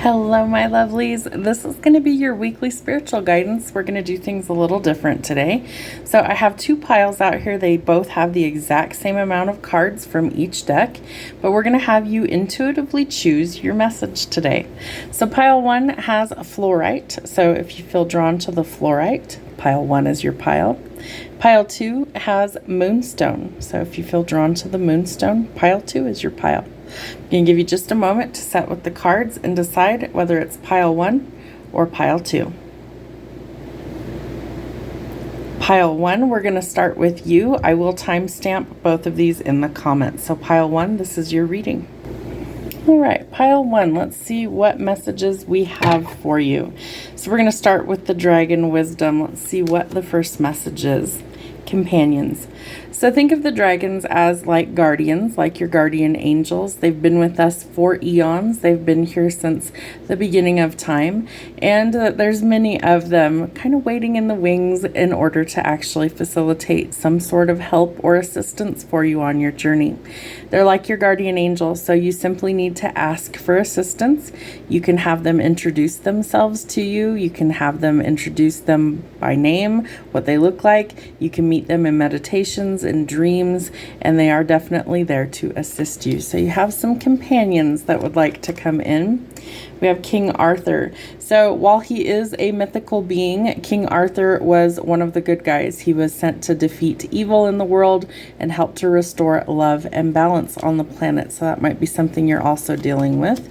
Hello, my lovelies. This is going to be your weekly spiritual guidance. We're going to do things a little different today. So I have two piles out here. They both have the exact same amount of cards from each deck, but we're going to have you intuitively choose your message today. So pile one has a fluorite. So if you feel drawn to the fluorite, pile one is your pile. Pile two has moonstone. So if you feel drawn to the moonstone, pile two is your pile. I'm going to give you just a moment to set with the cards and decide whether it's pile one or pile two. Pile one, we're going to start with you. I will timestamp both of these in the comments. So pile one, this is your reading. All right, pile one, let's see what messages we have for you. So we're going to start with the dragon wisdom. Let's see what the first message is. Companions. So think of the dragons as like guardians, like your guardian angels. They've been with us for eons. They've been here since the beginning of time. And there's many of them kind of waiting in the wings in order to actually facilitate some sort of help or assistance for you on your journey. They're like your guardian angels, so you simply need to ask for assistance. You can have them introduce themselves to you. You can have them introduce them by name, what they look like. You can meet them in meditations and dreams, and they are definitely there to assist you. So you have some companions that would like to come in. We have King Arthur. So while he is a mythical being, King Arthur was one of the good guys. He was sent to defeat evil in the world and help to restore love and balance on the planet. So that might be something you're also dealing with.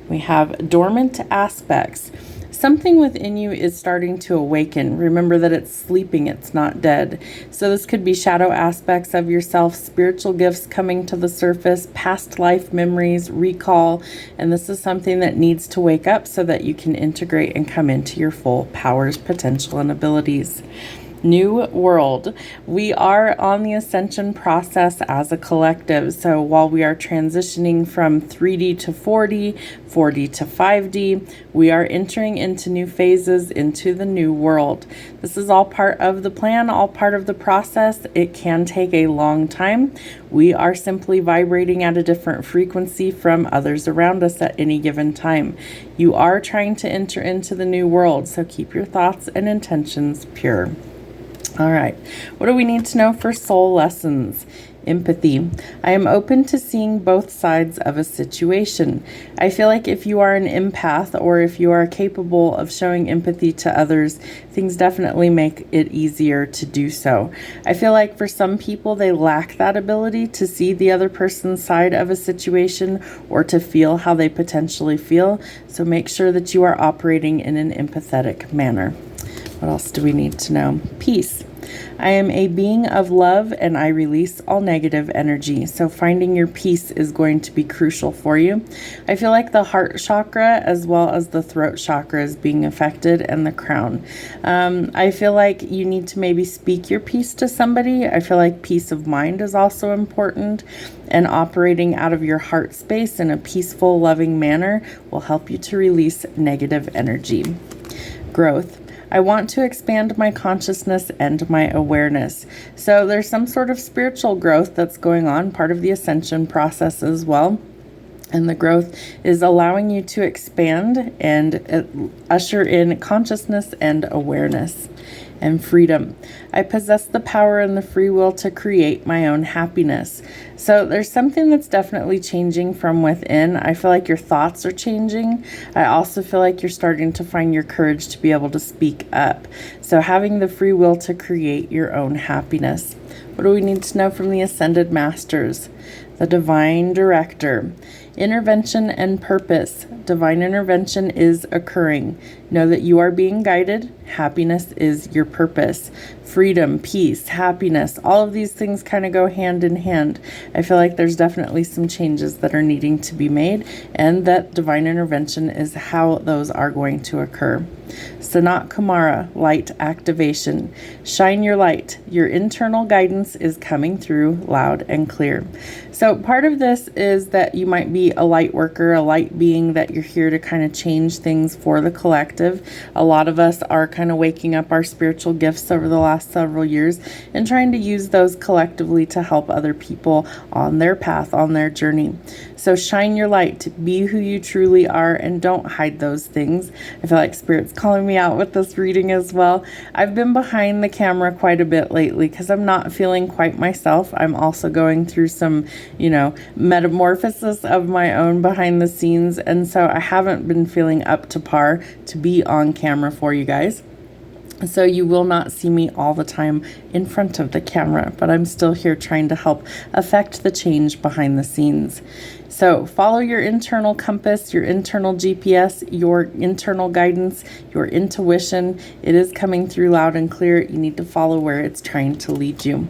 We have dormant aspects. Something within you is starting to awaken. Remember that it's sleeping, it's not dead. So this could be shadow aspects of yourself, spiritual gifts coming to the surface, past life memories, recall, and this is something that needs to wake up so that you can integrate and come into your full powers, potential, and abilities. New world. We are on the ascension process as a collective. So while we are transitioning from 3D to 4D, 4D to 5D, we are entering into new phases into the new world. This is all part of the plan, all part of the process. It can take a long time. We are simply vibrating at a different frequency from others around us at any given time. You are trying to enter into the new world, so keep your thoughts and intentions pure. All right, what do we need to know for soul lessons? Empathy. I am open to seeing both sides of a situation. I feel like if you are an empath or if you are capable of showing empathy to others, things definitely make it easier to do so. I feel like for some people, they lack that ability to see the other person's side of a situation or to feel how they potentially feel. So make sure that you are operating in an empathetic manner. What else do we need to know? Peace. I am a being of love and I release all negative energy. So finding your peace is going to be crucial for you. I feel like the heart chakra as well as the throat chakra is being affected and the crown. I feel like you need to maybe speak your peace to somebody. I feel like peace of mind is also important, and operating out of your heart space in a peaceful, loving manner will help you to release negative energy. Growth. I want to expand my consciousness and my awareness. So there's some sort of spiritual growth that's going on, part of the ascension process as well. And the growth is allowing you to expand and usher in consciousness and awareness. And freedom. I possess the power and the free will to create my own happiness. So there's something that's definitely changing from within. I feel like your thoughts are changing. I also feel like you're starting to find your courage to be able to speak up. So having the free will to create your own happiness. What do we need to know from the Ascended Masters? The Divine Director. Intervention and purpose. Divine intervention is occurring. Know that you are being guided. Happiness is your purpose. Freedom, peace, happiness, all of these things kind of go hand in hand. I feel like there's definitely some changes that are needing to be made, and that divine intervention is how those are going to occur. Sanat Kumara, light activation. Shine your light. Your internal guidance is coming through loud and clear. So part of this is that you might be a light worker, a light being, that you're here to kind of change things for the collective. A lot of us are kind of waking up our spiritual gifts over the last last several years and trying to use those collectively to help other people on their path, on their journey. So shine your light, be who you truly are, and don't hide those things. I feel like Spirit's calling me out with this reading as well. I've been behind the camera quite a bit lately because I'm not feeling quite myself. I'm also going through some, metamorphosis of my own behind the scenes, and so I haven't been feeling up to par to be on camera for you guys. So you will not see me all the time in front of the camera, but I'm still here trying to help affect the change behind the scenes. So follow your internal compass, your internal GPS, your internal guidance, your intuition. It is coming through loud and clear. You need to follow where it's trying to lead you.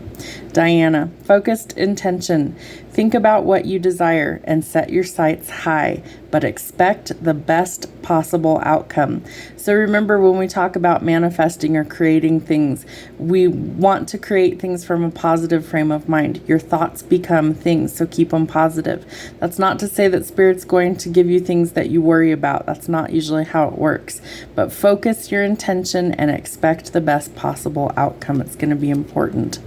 Diana, focused intention. Think about what you desire and set your sights high, but expect the best possible outcome. So remember, when we talk about manifesting or creating things, we want to create things from a positive frame of mind. Your thoughts become things, so keep them positive. That's not to say that Spirit's going to give you things that you worry about. That's not usually how it works. But focus your intention and expect the best possible outcome. It's going to be important.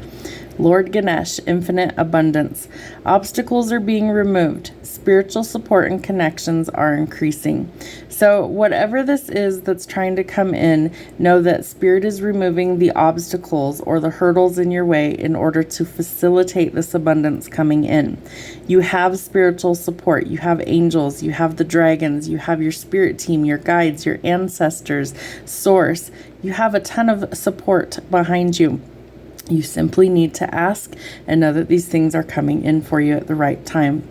Lord Ganesh, infinite abundance. Obstacles are being removed. Spiritual support and connections are increasing. So whatever this is that's trying to come in, know that Spirit is removing the obstacles or the hurdles in your way in order to facilitate this abundance coming in. You have spiritual support. You have angels. You have the dragons. You have your spirit team, your guides, your ancestors, source. You have a ton of support behind you. You simply need to ask and know that these things are coming in for you at the right time.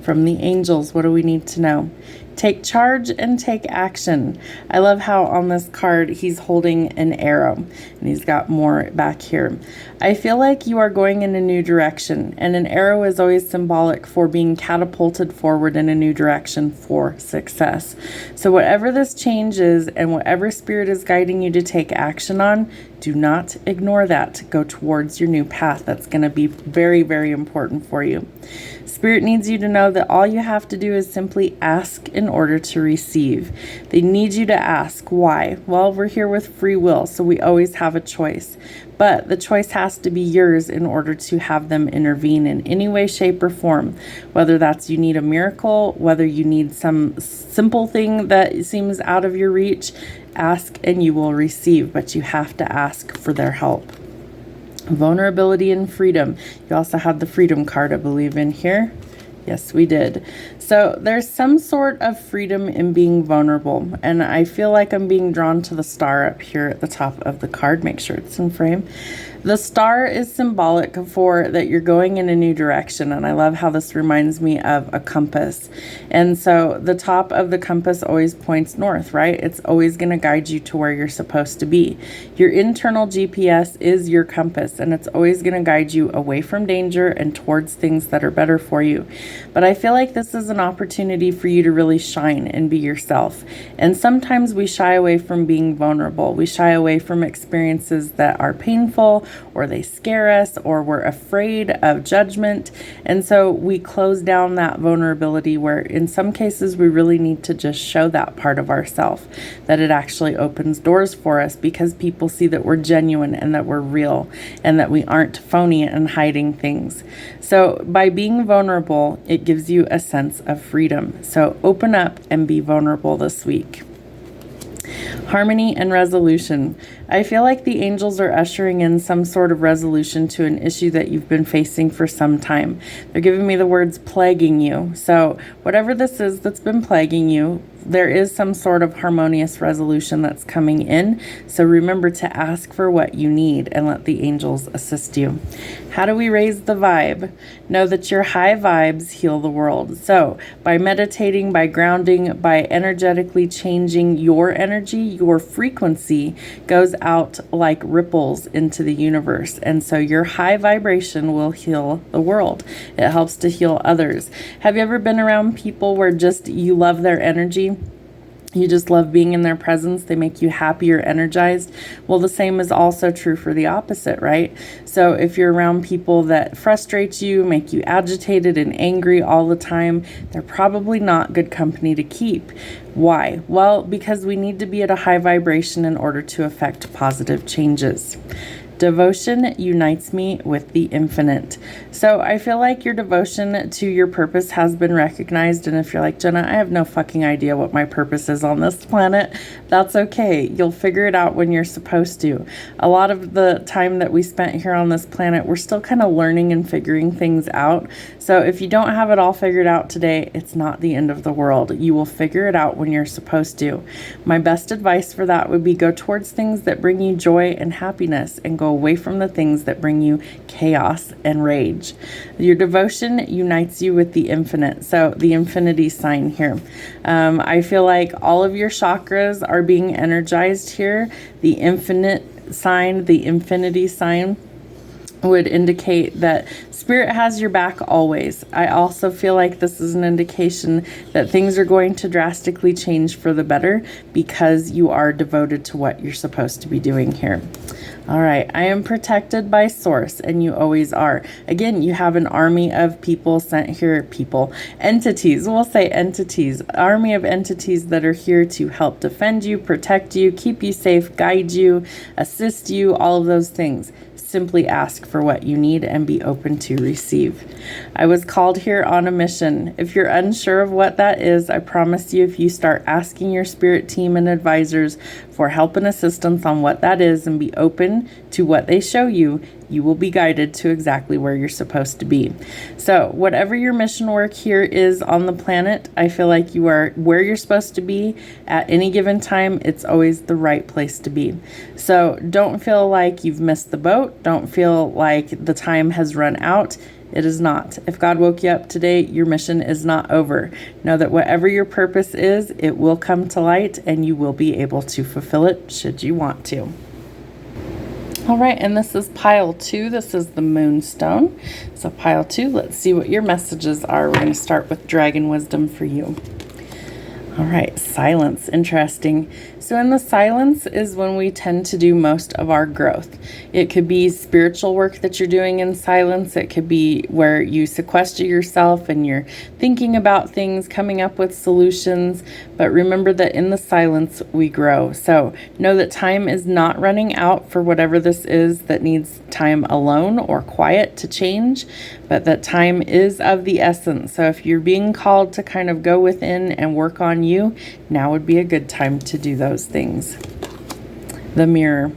From the angels, what do we need to know? Take charge and take action. I love how on this card he's holding an arrow and he's got more back here. I feel like you are going in a new direction, and an arrow is always symbolic for being catapulted forward in a new direction for success. So whatever this change is and whatever Spirit is guiding you to take action on, do not ignore that. Go towards your new path. That's going to be very, very important for you. Spirit needs you to know that all you have to do is simply ask in order to receive. They need you to ask. Why? Well, we're here with free will, so we always have a choice. But the choice has to be yours in order to have them intervene in any way, shape, or form. Whether that's you need a miracle, whether you need some simple thing that seems out of your reach, ask and you will receive, but you have to ask for their help. Vulnerability and freedom. You also had the freedom card, I believe, in here. Yes, we did. So there's some sort of freedom in being vulnerable, and I feel like I'm being drawn to the star up here at the top of the card. Make sure it's in frame. The star is symbolic for that you're going in a new direction, and I love how this reminds me of a compass. And so the top of the compass always points north, right? It's always going to guide you to where you're supposed to be. Your internal GPS is your compass, and it's always going to guide you away from danger and towards things that are better for you. But I feel like this is an opportunity for you to really shine and be yourself. And sometimes we shy away from being vulnerable. We shy away from experiences that are painful, or they scare us, or we're afraid of judgment. And so we close down that vulnerability, where in some cases we really need to just show that part of ourselves, that it actually opens doors for us because people see that we're genuine and that we're real and that we aren't phony and hiding things. So by being vulnerable, it gives you a sense of freedom. So open up and be vulnerable this week. Harmony and resolution. I feel like the angels are ushering in some sort of resolution to an issue that you've been facing for some time. They're giving me the words plaguing you. So whatever this is that's been plaguing you, there is some sort of harmonious resolution that's coming in. So remember to ask for what you need and let the angels assist you. How do we raise the vibe? Know that your high vibes heal the world. So by meditating, by grounding, by energetically changing your energy, your frequency goes out like ripples into the universe. And so your high vibration will heal the world. It helps to heal others. Have you ever been around people where just you love their energy? You just love being in their presence. They make you happy or energized. Well, the same is also true for the opposite, right? So if you're around people that frustrate you, make you agitated and angry all the time, they're probably not good company to keep. Why? Well, because we need to be at a high vibration in order to affect positive changes. Devotion unites me with the infinite. So I feel like your devotion to your purpose has been recognized. And if you're like, Jenna, I have no fucking idea what my purpose is on this planet, that's okay. You'll figure it out when you're supposed to. A lot of the time that we spent here on this planet, we're still kind of learning and figuring things out. So if you don't have it all figured out today, it's not the end of the world. You will figure it out when you're supposed to. My best advice for that would be go towards things that bring you joy and happiness, and go away from the things that bring you chaos and rage. Your devotion unites you with the infinite. So the infinity sign here. I feel like all of your chakras are being energized here. The infinite sign, the infinity sign, would indicate that spirit has your back always. I also feel like this is an indication that things are going to drastically change for the better because you are devoted to what you're supposed to be doing here. All right, I am protected by source, and you always are. Again, you have an army of people sent here, entities, we'll say entities, army of entities that are here to help defend you, protect you, keep you safe, guide you, assist you, all of those things. Simply ask for what you need and be open to receive. I was called here on a mission. If you're unsure of what that is, I promise you, if you start asking your spirit team and advisors for help and assistance on what that is and be open to what they show you, you will be guided to exactly where you're supposed to be. So whatever your mission work here is on the planet, I feel like you are where you're supposed to be at any given time. It's always the right place to be. So don't feel like you've missed the boat. Don't feel like the time has run out. It is not. If God woke you up today, your mission is not over. Know that whatever your purpose is, it will come to light and you will be able to fulfill it should you want to. All right, and this is pile 2. This is the Moonstone. So pile 2, let's see what your messages are. We're going to start with Dragon Wisdom for you. All right, silence. Interesting. So in the silence is when we tend to do most of our growth. It could be spiritual work that you're doing in silence. It could be where you sequester yourself and you're thinking about things, coming up with solutions. But remember that in the silence, we grow. So know that time is not running out for whatever this is that needs time alone or quiet to change, but that time is of the essence. So if you're being called to kind of go within and work on you, now would be a good time to do those things. The Mirror.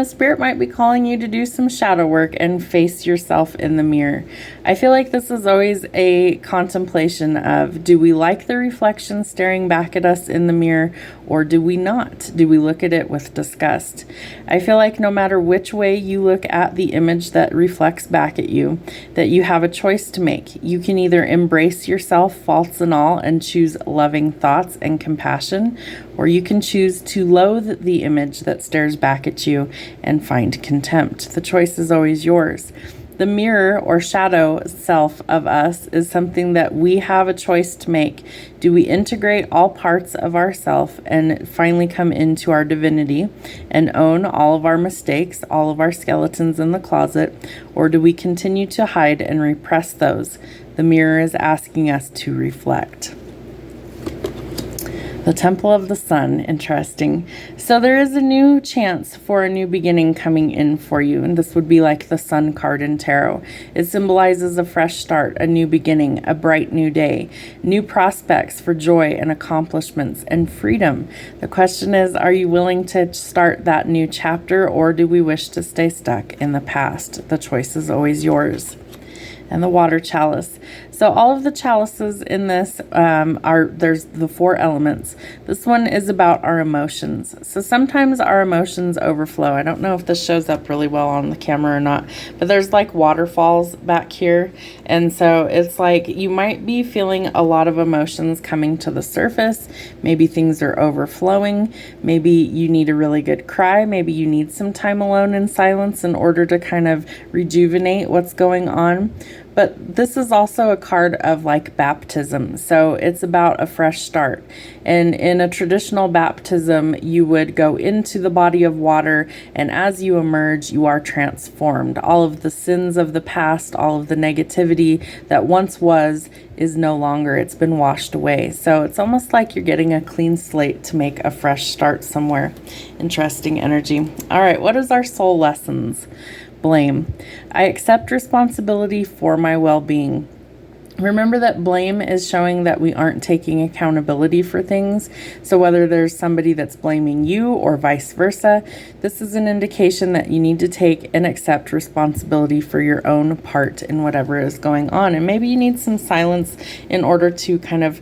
Spirit might be calling you to do some shadow work and face yourself in the mirror. I feel like this is always a contemplation of, do we like the reflection staring back at us in the mirror, or do we not? Do we look at it with disgust? I feel like no matter which way you look at the image that reflects back at you, that you have a choice to make. You can either embrace yourself, faults and all, and choose loving thoughts and compassion, or you can choose to loathe the image that stares back at you and find contempt. The choice is always yours. The mirror or shadow self of us is something that we have a choice to make. Do we integrate all parts of ourself and finally come into our divinity and own all of our mistakes, all of our skeletons in the closet, or do we continue to hide and repress those? The mirror is asking us to reflect. The Temple of the Sun, interesting. So there is a new chance for a new beginning coming in for you, and this would be like the Sun card in tarot. It symbolizes a fresh start, a new beginning, a bright new day, new prospects for joy and accomplishments and freedom. The question is, are you willing to start that new chapter, or do we wish to stay stuck in the past? The choice is always yours. And the Water Chalice. So all of the chalices in this there's the 4 elements. This one is about our emotions. So sometimes our emotions overflow. I don't know if this shows up really well on the camera or not, but there's like waterfalls back here. And so it's like you might be feeling a lot of emotions coming to the surface. Maybe things are overflowing. Maybe you need a really good cry. Maybe you need some time alone in silence in order to kind of rejuvenate what's going on. But this is also a card of like baptism. So it's about a fresh start. And in a traditional baptism, you would go into the body of water, and as you emerge, you are transformed. All of the sins of the past, all of the negativity that once was, is no longer. It's been washed away. So it's almost like you're getting a clean slate to make a fresh start somewhere. Interesting energy. All right, what is our soul lessons? Blame. I accept responsibility for my well-being. Remember that blame is showing that we aren't taking accountability for things. So whether there's somebody that's blaming you or vice versa, this is an indication that you need to take and accept responsibility for your own part in whatever is going on. And maybe you need some silence in order to kind of,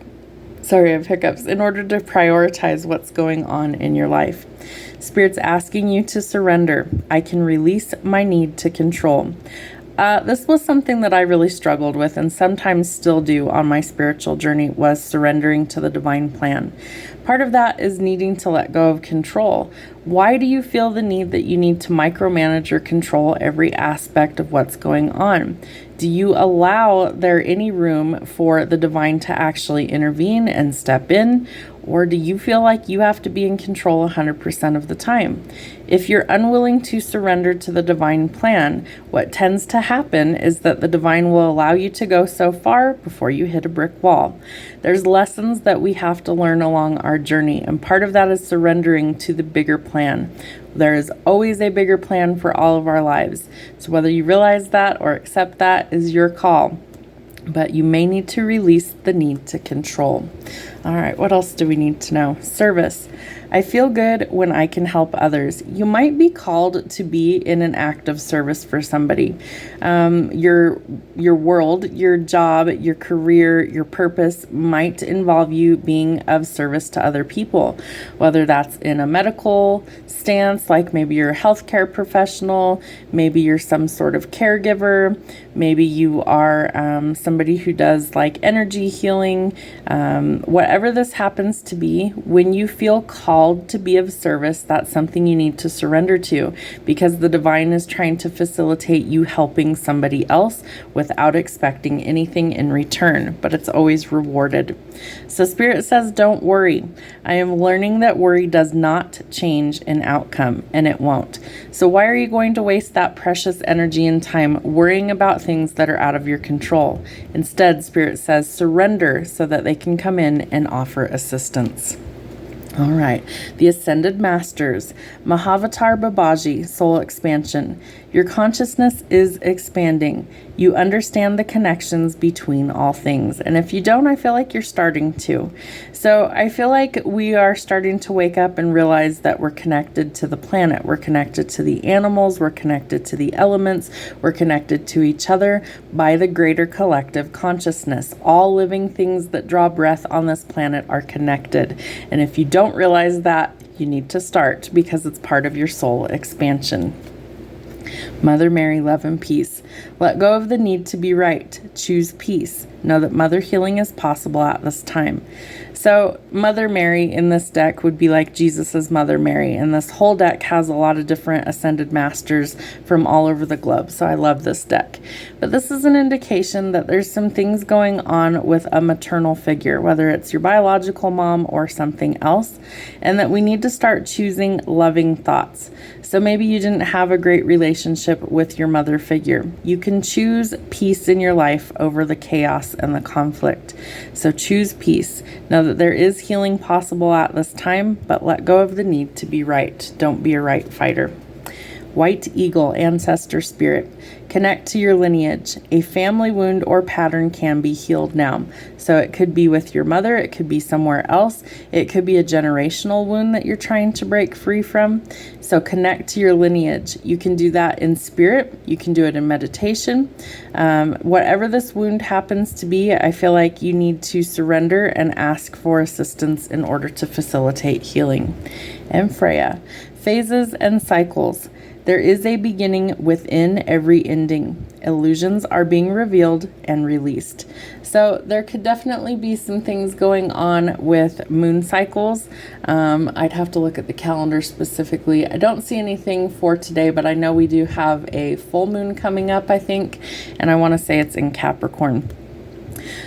sorry, I have hiccups, in order to prioritize what's going on in your life. Spirit's asking you to surrender. I can release my need to control. This was something that I really struggled with and sometimes still do on my spiritual journey, was surrendering to the divine plan. Part of that is needing to let go of control. Why do you feel the need that you need to micromanage or control every aspect of what's going on? Do you allow there any room for the divine to actually intervene and step in? Or do you feel like you have to be in control 100% of the time? If you're unwilling to surrender to the divine plan, what tends to happen is that the divine will allow you to go so far before you hit a brick wall. There's lessons that we have to learn along our journey, and part of that is surrendering to the bigger plan. There is always a bigger plan for all of our lives. So whether you realize that or accept that is your call. But you may need to release the need to control. All right, what else do we need to know? Service. I feel good when I can help others. You might be called to be in an act of service for somebody. Your world, your job, your career, your purpose might involve you being of service to other people, whether that's in a medical stance, like maybe you're a healthcare professional, maybe you're some sort of caregiver, maybe you are somebody who does like energy healing, whatever this happens to be. When you feel called to be of service, that's something you need to surrender to, because the divine is trying to facilitate you helping somebody else without expecting anything in return, but it's always rewarded. So Spirit says, don't worry. I am learning that worry does not change an outcome, and it won't. So why are you going to waste that precious energy and time worrying about things that are out of your control? Instead, Spirit says, surrender so that they can come in and offer assistance. All right, the Ascended Masters, Mahavatar Babaji, Soul Expansion. Your consciousness is expanding. You understand the connections between all things. And if you don't, I feel like you're starting to. So I feel like we are starting to wake up and realize that we're connected to the planet. We're connected to the animals. We're connected to the elements. We're connected to each other by the greater collective consciousness. All living things that draw breath on this planet are connected. And if you don't realize that, you need to start, because it's part of your soul expansion. Mother Mary, love and peace. Let go of the need to be right. Choose peace. Know that mother healing is possible at this time. So Mother Mary in this deck would be like Jesus's Mother Mary, and this whole deck has a lot of different ascended masters from all over the globe. So I love this deck. But this is an indication that there's some things going on with a maternal figure, whether it's your biological mom or something else, and that we need to start choosing loving thoughts. So maybe you didn't have a great relationship with your mother figure. You can choose peace in your life over the chaos and the conflict. So choose peace. Know that there is healing possible at this time, but let go of the need to be right. Don't be a right fighter. White Eagle, Ancestor Spirit. Connect to your lineage. A family wound or pattern can be healed now. So it could be with your mother, it could be somewhere else, it could be a generational wound that you're trying to break free from. So connect to your lineage. You can do that in spirit, you can do it in meditation. Whatever this wound happens to be, I feel like you need to surrender and ask for assistance in order to facilitate healing. And Freya, phases and cycles. There is a beginning within every ending. Illusions are being revealed and released. So there could definitely be some things going on with moon cycles. I'd have to look at the calendar specifically. I don't see anything for today, but I know we do have a full moon coming up, I think, and I want to say it's in Capricorn.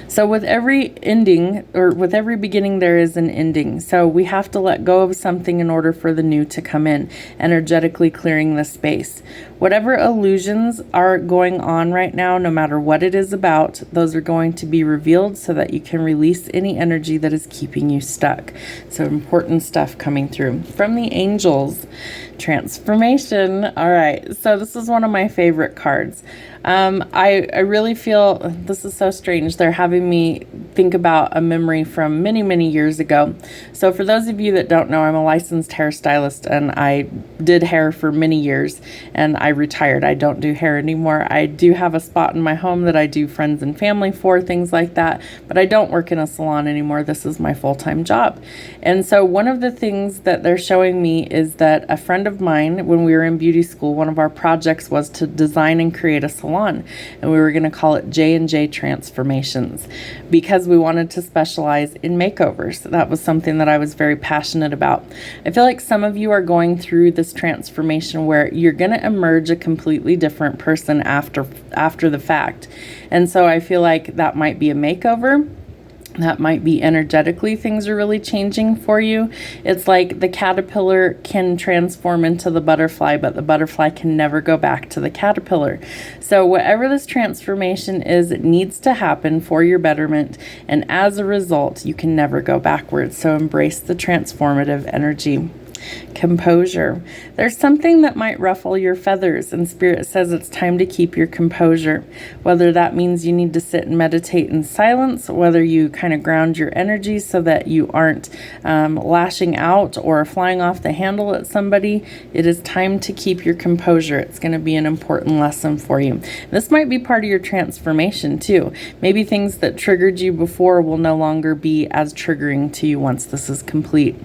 So with every ending, or with every beginning, there is an ending. So we have to let go of something in order for the new to come in, energetically clearing the space. Whatever illusions are going on right now, no matter what it is about, those are going to be revealed so that you can release any energy that is keeping you stuck. So important stuff coming through. From the angels, transformation. All right, so this is one of my favorite cards. I really feel, this is so strange, they're having me think about a memory from many, many years ago. So for those of you that don't know, I'm a licensed hairstylist, and I did hair for many years, and I retired. I don't do hair anymore. I do have a spot in my home that I do friends and family for, things like that, but I don't work in a salon anymore. This is my full-time job. And so one of the things that they're showing me is that a friend of mine, when we were in beauty school, one of our projects was to design and create a salon, and we were going to call it J&J Transformations because we wanted to specialize in makeovers. That was something that I was very passionate about. I feel like some of you are going through this transformation where you're going to emerge a completely different person after the fact. And so I feel like that might be a makeover. That might be energetically things are really changing for you. It's like the caterpillar can transform into the butterfly, but the butterfly can never go back to the caterpillar. So whatever this transformation is, it needs to happen for your betterment. And as a result, you can never go backwards. So embrace the transformative energy. Composure. There's something that might ruffle your feathers, and Spirit says it's time to keep your composure. Whether that means you need to sit and meditate in silence, whether you kind of ground your energy so that you aren't lashing out or flying off the handle at somebody, it is time to keep your composure. It's going to be an important lesson for you. This might be part of your transformation too. Maybe things that triggered you before will no longer be as triggering to you once this is complete.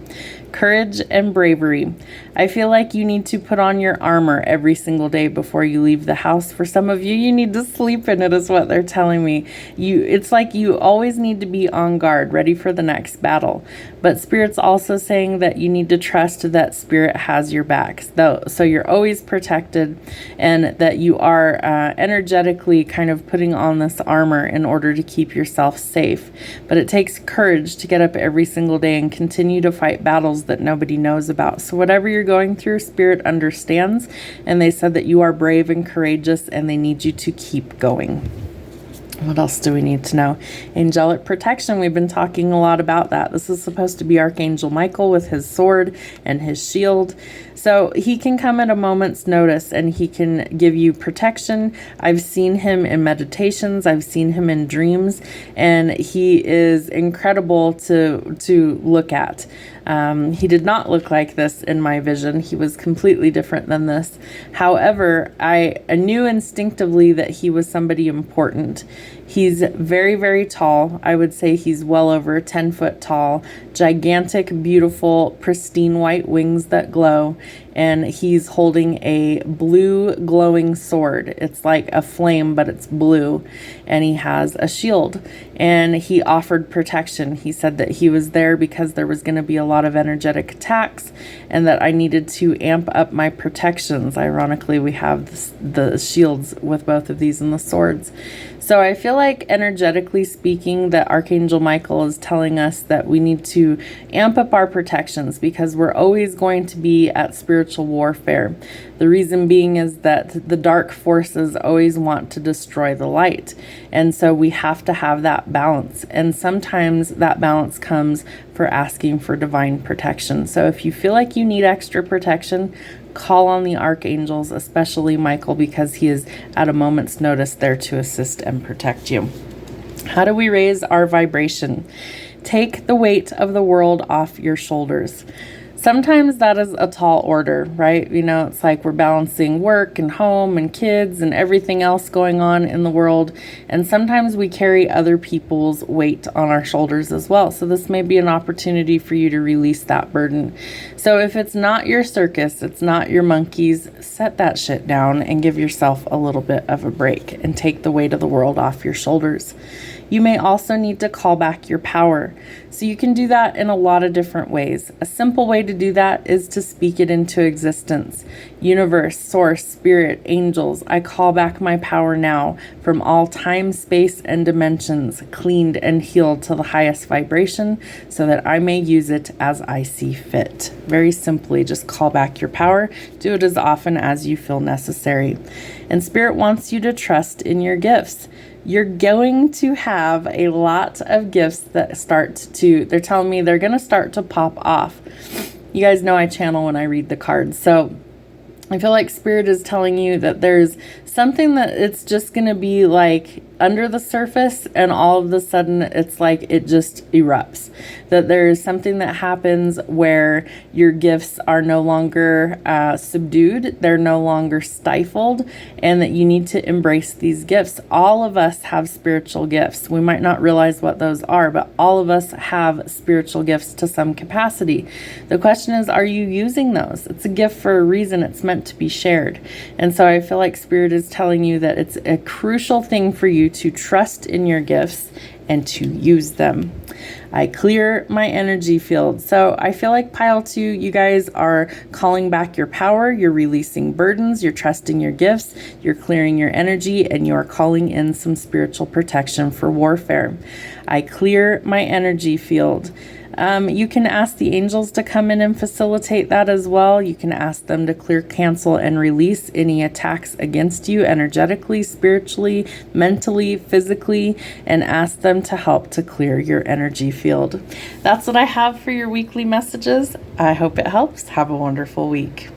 Courage and bravery. I feel like you need to put on your armor every single day before you leave the house. For some of you, you need to sleep in it, is what they're telling me. It's like you always need to be on guard, ready for the next battle. But Spirit's also saying that you need to trust that Spirit has your back. So you're always protected, and that you are energetically kind of putting on this armor in order to keep yourself safe. But it takes courage to get up every single day and continue to fight battles that nobody knows about. So whatever you're going through, Spirit understands, and they said that you are brave and courageous, and they need you to keep going. What else do we need to know? Angelic protection. We've been talking a lot about that. This is supposed to be Archangel Michael with his sword and his shield. So he can come at a moment's notice and he can give you protection. I've seen him in meditations. I've seen him in dreams, and he is incredible to look at. He did not look like this in my vision. He was completely different than this. However, I knew instinctively that he was somebody important. He's very, very tall. I would say he's well over 10 foot tall, gigantic, beautiful, pristine white wings that glow. And he's holding a blue glowing sword. It's like a flame, but it's blue. And he has a shield. And he offered protection. He said that he was there because there was going to be a lot of energetic attacks, and that I needed to amp up my protections. Ironically, we have the shields with both of these and the swords. So I feel like energetically speaking that Archangel Michael is telling us that we need to amp up our protections, because we're always going to be at spiritual warfare. The reason being is that the dark forces always want to destroy the light. And so we have to have that balance. And sometimes that balance comes for asking for divine protection. So if you feel like you need extra protection, call on the archangels, especially Michael, because he is at a moment's notice there to assist and protect you. How do we raise our vibration? Take the weight of the world off your shoulders. Sometimes that is a tall order, right? You know, it's like we're balancing work and home and kids and everything else going on in the world. And sometimes we carry other people's weight on our shoulders as well. So this may be an opportunity for you to release that burden. So if it's not your circus, it's not your monkeys, set that shit down and give yourself a little bit of a break and take the weight of the world off your shoulders. You may also need to call back your power. So you can do that in a lot of different ways. A simple way to do that is to speak it into existence. Universe, source, spirit, angels, I call back my power now from all time, space, and dimensions, cleaned and healed to the highest vibration so that I may use it as I see fit. Very simply, just call back your power. Do it as often as you feel necessary. And Spirit wants you to trust in your gifts. You're going to have a lot of gifts that they're telling me they're going to start to pop off. You guys know I channel when I read the cards. So I feel like Spirit is telling you that there's something that it's just going to be like under the surface, and all of a sudden it's like it just erupts. That there's something that happens where your gifts are no longer subdued, they're no longer stifled, and that you need to embrace these gifts. All of us have spiritual gifts. We might not realize what those are, but all of us have spiritual gifts to some capacity. The question is, are you using those? It's a gift for a reason. It's meant to be shared. And so I feel like Spirit is telling you that it's a crucial thing for you to trust in your gifts and to use them. I clear my energy field. So I feel like pile 2, you guys are calling back your power, you're releasing burdens, you're trusting your gifts, you're clearing your energy, and you're calling in some spiritual protection for warfare. I clear my energy field. You can ask the angels to come in and facilitate that as well. You can ask them to clear, cancel, and release any attacks against you energetically, spiritually, mentally, physically, and ask them to help to clear your energy field. That's what I have for your weekly messages. I hope it helps. Have a wonderful week.